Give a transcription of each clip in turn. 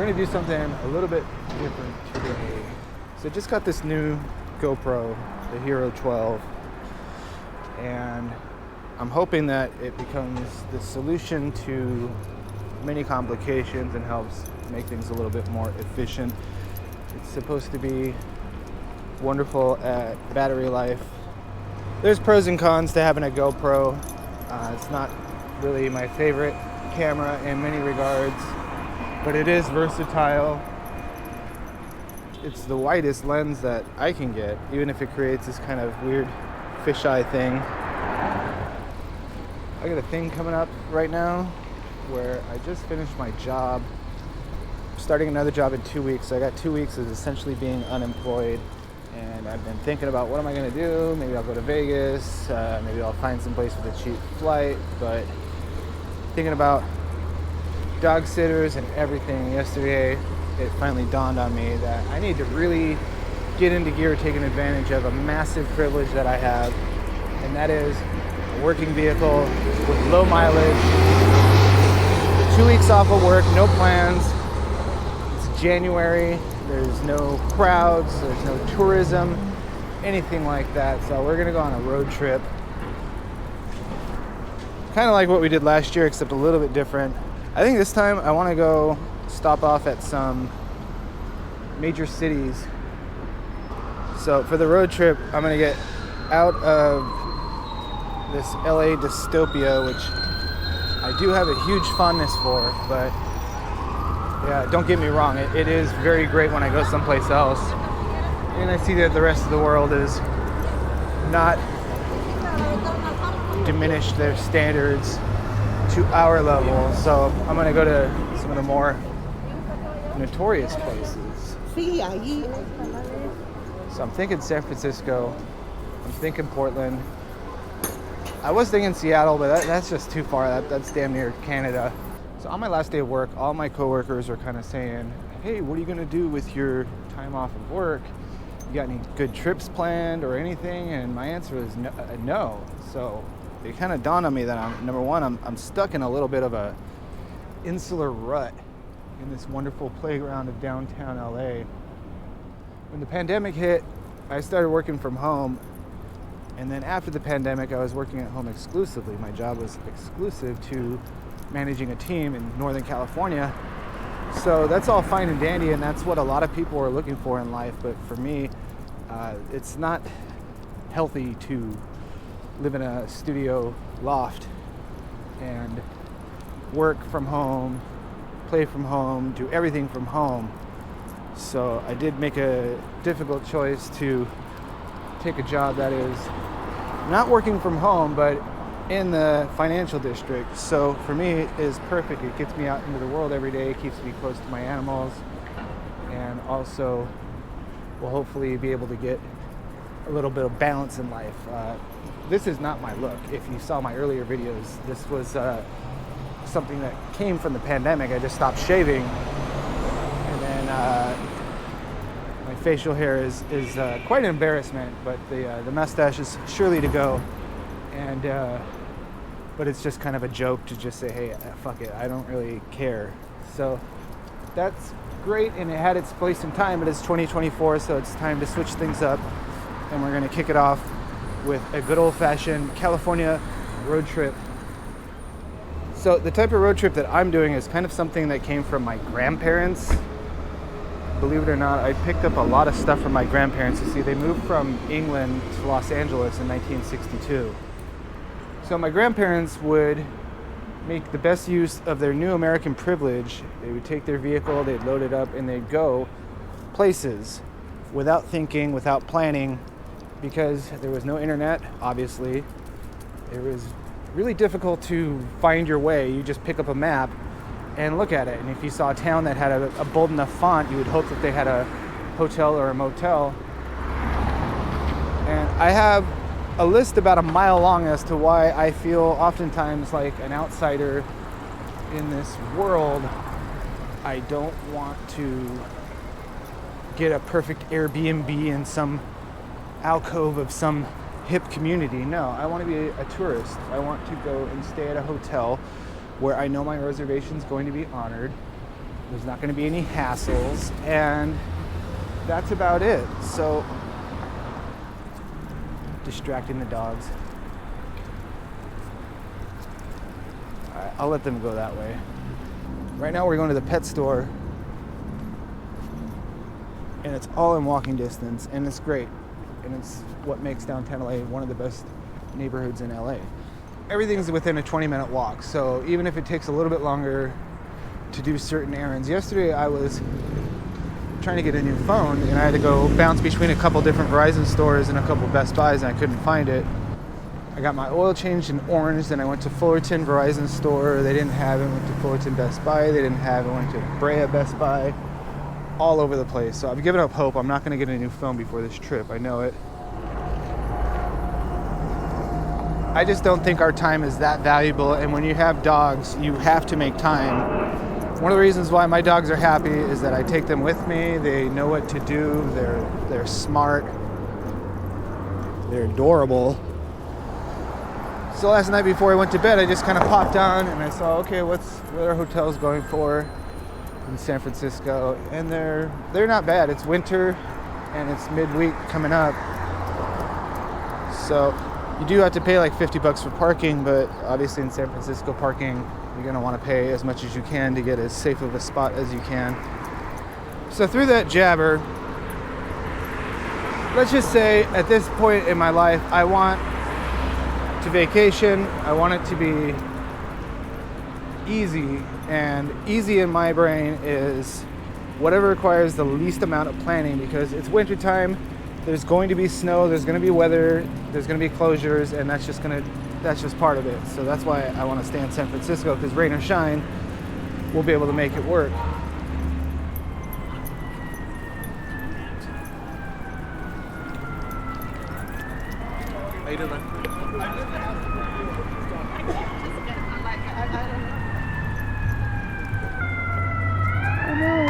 gonna do something a little bit different today. So just got this new GoPro, the Hero 12, and I'm hoping that it becomes the solution to many complications and helps make things a little bit more efficient. It's supposed to be wonderful at battery life. There's pros and cons to having a GoPro. It's not really my favorite camera in many regards, but it is versatile. It's the widest lens that I can get, even if it creates this kind of weird fisheye thing. I got a thing coming up right now where I just finished my job. I'm starting another job in 2 weeks. So I got 2 weeks of essentially being unemployed, and I've been thinking about what am I going to do. Maybe I'll go to Vegas. Maybe I'll find some place with a cheap flight. But thinking about dog sitters and everything, yesterday it finally dawned on me that I need to really get into gear, taking advantage of a massive privilege that I have, and that is a working vehicle with low mileage, 2 weeks off of work, no plans. It's January, there's no crowds, there's no tourism, anything like that. So we're gonna go on a road trip, kind of like what we did last year, except a little bit different. I think this time I want to go stop off at some major cities. So for the road trip, I'm going to get out of this LA dystopia, which I do have a huge fondness for, but yeah, don't get me wrong, it is very great when I go someplace else and I see that the rest of the world is not diminished their standards to our level. So I'm gonna go to some of the more notorious places. So I'm thinking San Francisco, I'm thinking Portland. I was thinking Seattle, but that's just too far. That's damn near Canada. So on my last day of work, all my coworkers are kind of saying, hey, what are you gonna do with your time off of work? You got any good trips planned or anything? And my answer is no. So it kind of dawned on me that I'm stuck in a little bit of a insular rut in this wonderful playground of downtown LA. When the pandemic hit, I started working from home, and then after the pandemic, I was working at home exclusively. My job was exclusive to managing a team in Northern California. So that's all fine and dandy, and that's what a lot of people are looking for in life. But for me, it's not healthy to live in a studio loft and work from home, play from home, do everything from home. So I did make a difficult choice to take a job that is not working from home, but in the financial district. So for me, it is perfect. It gets me out into the world every day, keeps me close to my animals, and also will hopefully be able to get a little bit of balance in life. This is not my look. If you saw my earlier videos, this was something that came from the pandemic. I just stopped shaving, and then my facial hair is quite an embarrassment, but the mustache is surely to go. And but it's just kind of a joke to just say, hey, fuck it, I don't really care. So that's great, and it had its place in time, but it's 2024, so it's time to switch things up, and we're gonna kick it off with a good old-fashioned California road trip. So the type of road trip that I'm doing is kind of something that came from my grandparents. Believe it or not, I picked up a lot of stuff from my grandparents. You see, they moved from England to Los Angeles in 1962. So my grandparents would make the best use of their new American privilege. They would take their vehicle, they'd load it up, and they'd go places without thinking, without planning, because there was no internet, obviously. It was really difficult to find your way. You just pick up a map and look at it. And if you saw a town that had a bold enough font, you would hope that they had a hotel or a motel. And I have a list about a mile long as to why I feel oftentimes like an outsider in this world. I don't want to get a perfect Airbnb in some alcove of some hip community. No, I want to be a tourist. I want to go and stay at a hotel where I know my reservation is going to be honored, There's not going to be any hassles, and that's about it. So, distracting the dogs. All right, I'll let them go that way. Right now we're going to the pet store, and it's all in walking distance, and it's great. And it's what makes downtown LA one of the best neighborhoods in LA. Everything's within a 20-minute walk, so even if it takes a little bit longer to do certain errands. Yesterday I was trying to get a new phone, and I had to go bounce between a couple different Verizon stores and a couple Best Buys, and I couldn't find it. I got my oil changed in Orange, then I went to Fullerton Verizon store, they didn't have it. Went to Fullerton Best Buy, they didn't have it. Went to Brea Best Buy, all over the place. So I've given up hope. I'm not going to get a new phone before this trip, I know it. I just don't think our time is that valuable, and when you have dogs, you have to make time. One of the reasons why my dogs are happy is that I take them with me. They know what to do. They're smart. They're adorable. So last night before I went to bed, I just kind of popped on and I saw, okay, what are hotels going for in San Francisco? And they're not bad. It's winter and it's midweek coming up. So you do have to pay like $50 for parking, but obviously in San Francisco parking, you're going to want to pay as much as you can to get as safe of a spot as you can. So through that jabber, let's just say at this point in my life, I want to vacation. I want it to be easy, and easy in my brain is whatever requires the least amount of planning, because it's winter time. There's going to be snow, there's going to be weather, there's going to be closures, and that's just part of it. So that's why I want to stay in San Francisco, because rain or shine, we'll be able to make it work. How you doing, man? I know.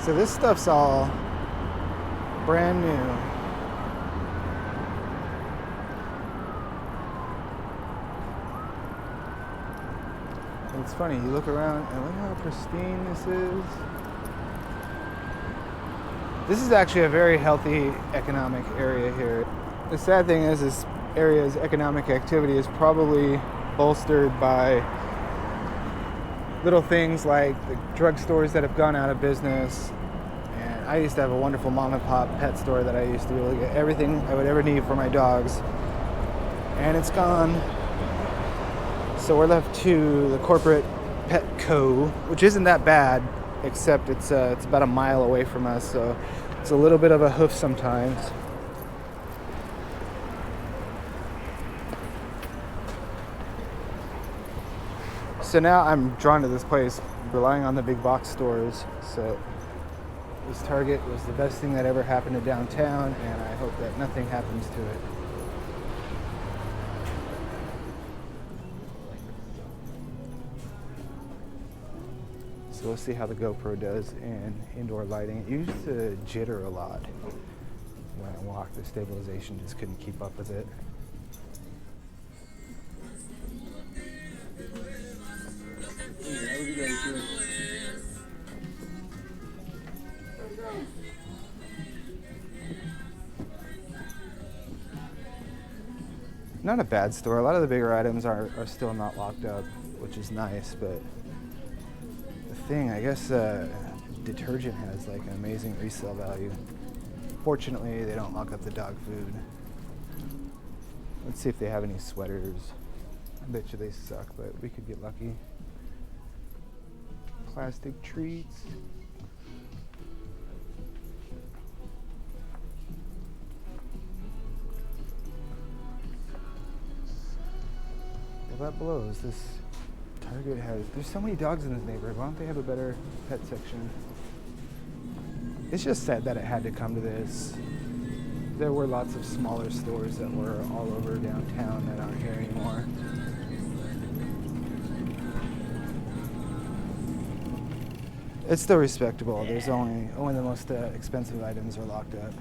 So this stuff's all brand new. It's funny, you look around and look how pristine this is. This is actually a very healthy economic area here. The sad thing is this area's economic activity is probably bolstered by little things like the drugstores that have gone out of business. And I used to have a wonderful mom and pop pet store that I used to really get everything I would ever need for my dogs. And it's gone. So we're left to the corporate Petco, which isn't that bad, except it's about a mile away from us, so it's a little bit of a hoof sometimes. So now I'm drawn to this place, relying on the big box stores. So this Target was the best thing that ever happened to downtown, and I hope that nothing happens to it. So we'll see how the GoPro does in indoor lighting. It used to jitter a lot when I walked. The stabilization just couldn't keep up with it. Not a bad store. A lot of the bigger items are still not locked up, which is nice, but thing, I guess detergent has like an amazing resale value. Fortunately, they don't lock up the dog food. Let's see if they have any sweaters. I bet you they suck, but we could get lucky. Plastic treats. Well, that blows. This Target there's so many dogs in this neighborhood. Why don't they have a better pet section? It's just sad that it had to come to this. There were lots of smaller stores that were all over downtown that aren't here anymore. It's still respectable. There's only the most expensive items are locked up.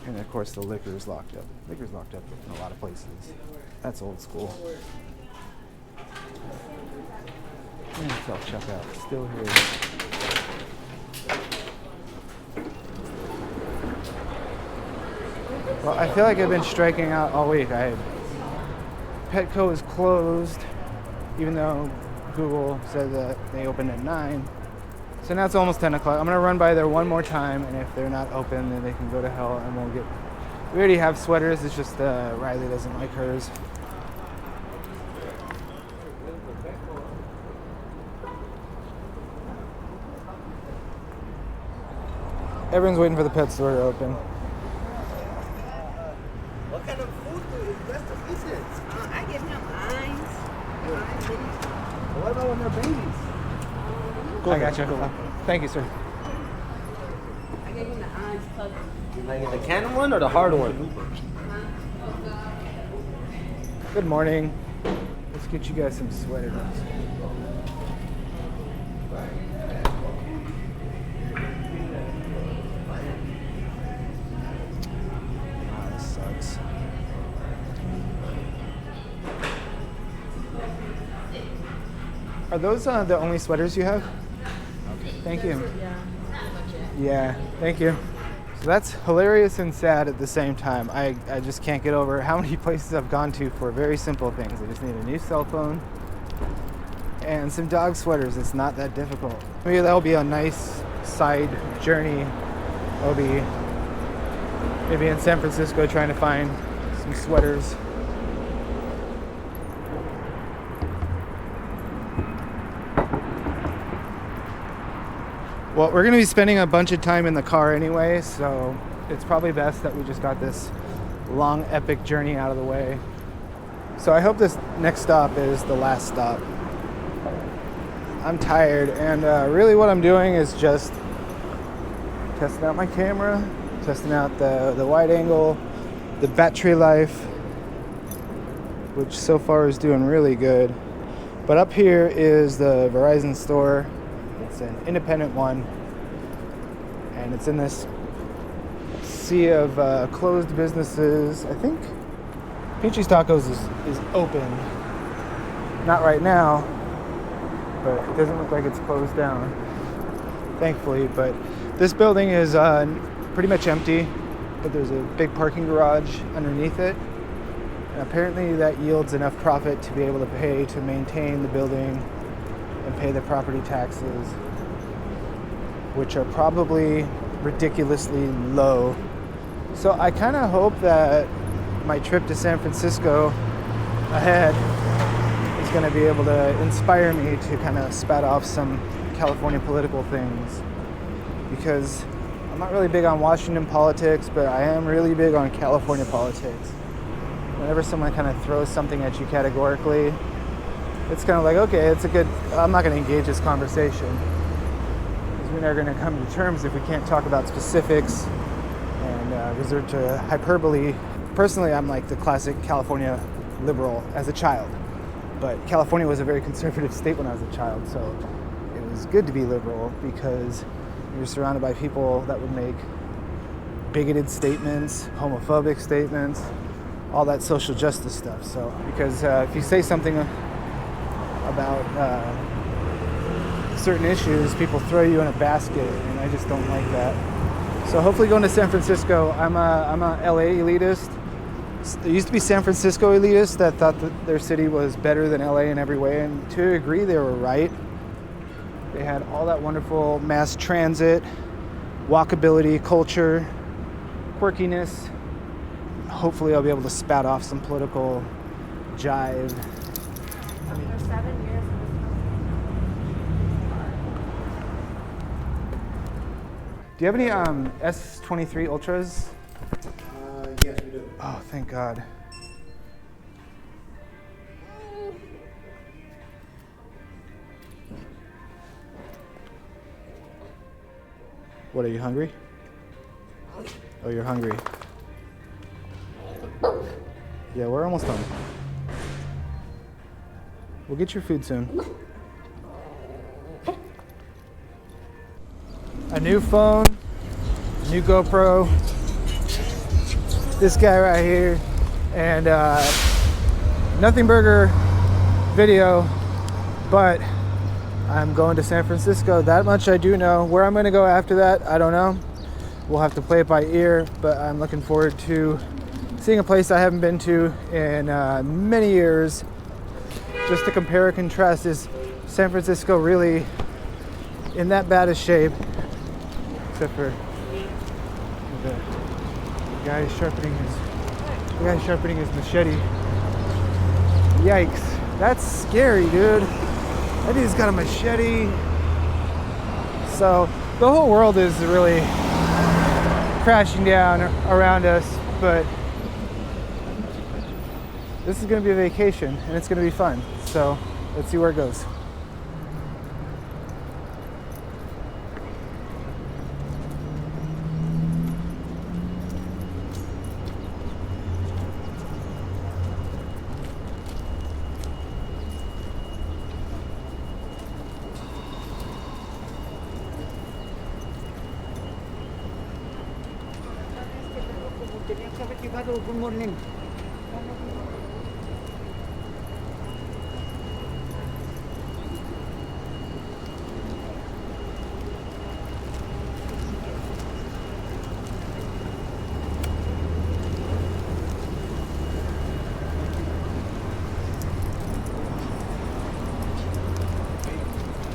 And of course the liquor is locked up. Liquor's locked up in a lot of places. That's old school. And self-checkout, still here. Well, I feel like I've been striking out all week. Petco is closed, even though Google said that they opened at 9. So now it's almost 10 o'clock. I'm gonna run by there one more time, and if they're not open, then they can go to hell and we'll get... We already have sweaters, it's just Riley doesn't like hers. Everyone's waiting for the pet store to open. What kind of food is best to kittens? I give him eyes. What about when they're babies? I got you. Thank you, sir. I gave him the eyes puzzle. Like the canned one or the hard one? Good morning. Let's get you guys some sweaters. Wow, this sucks. Are those the only sweaters you have? Okay. Thank you. Yeah, thank you. So that's hilarious and sad at the same time. I just can't get over how many places I've gone to for very simple things. I just need a new cell phone and some dog sweaters. It's not that difficult. Maybe that'll be a nice side journey. I'll be maybe in San Francisco trying to find some sweaters. Well, we're going to be spending a bunch of time in the car anyway, so it's probably best that we just got this long, epic journey out of the way. So I hope this next stop is the last stop. I'm tired, and really what I'm doing is just testing out my camera, testing out the wide angle, the battery life, which so far is doing really good. But up here is the Verizon store. It's an independent one, and it's in this sea of closed businesses. I think Peachy's Tacos is open. Not right now, but it doesn't look like it's closed down, thankfully. But this building is pretty much empty, but there's a big parking garage underneath it. And apparently that yields enough profit to be able to pay to maintain the building and pay the property taxes, which are probably ridiculously low. So I kind of hope that my trip to San Francisco ahead is going to be able to inspire me to kind of spat off some California political things, because I'm not really big on Washington politics, but I am really big on California politics. Whenever someone kind of throws something at you categorically, it's kind of like, okay, I'm not going to engage this conversation, because we're never going to come to terms if we can't talk about specifics and resort to hyperbole. Personally, I'm like the classic California liberal as a child, but California was a very conservative state when I was a child, so it was good to be liberal because you're surrounded by people that would make bigoted statements, homophobic statements, all that social justice stuff. So, because if you say something about certain issues, people throw you in a basket, and I just don't like that. So hopefully going to San Francisco, I'm a LA elitist. There used to be San Francisco elitists that thought that their city was better than LA in every way, and to a degree they were right. They had all that wonderful mass transit, walkability, culture, quirkiness. Hopefully I'll be able to spat off some political jive. For 7 years. Do you have any S23 Ultras? Yes, we do. Oh, thank God. What, are you hungry? Oh, you're hungry. Yeah, we're almost done. We'll get your food soon. A new phone, new GoPro, this guy right here, and Nothing Burger video, but I'm going to San Francisco. That much I do know. Where I'm going to go after that, I don't know. We'll have to play it by ear, but I'm looking forward to seeing a place I haven't been to in many years. Just to compare and contrast, is San Francisco really in that bad a shape? Except for the guy sharpening his machete. Yikes, that's scary, dude. That dude's got a machete. So the whole world is really crashing down around us, but this is going to be a vacation and it's going to be fun. So let's see where it goes. Tenía que haber llegado. Good morning.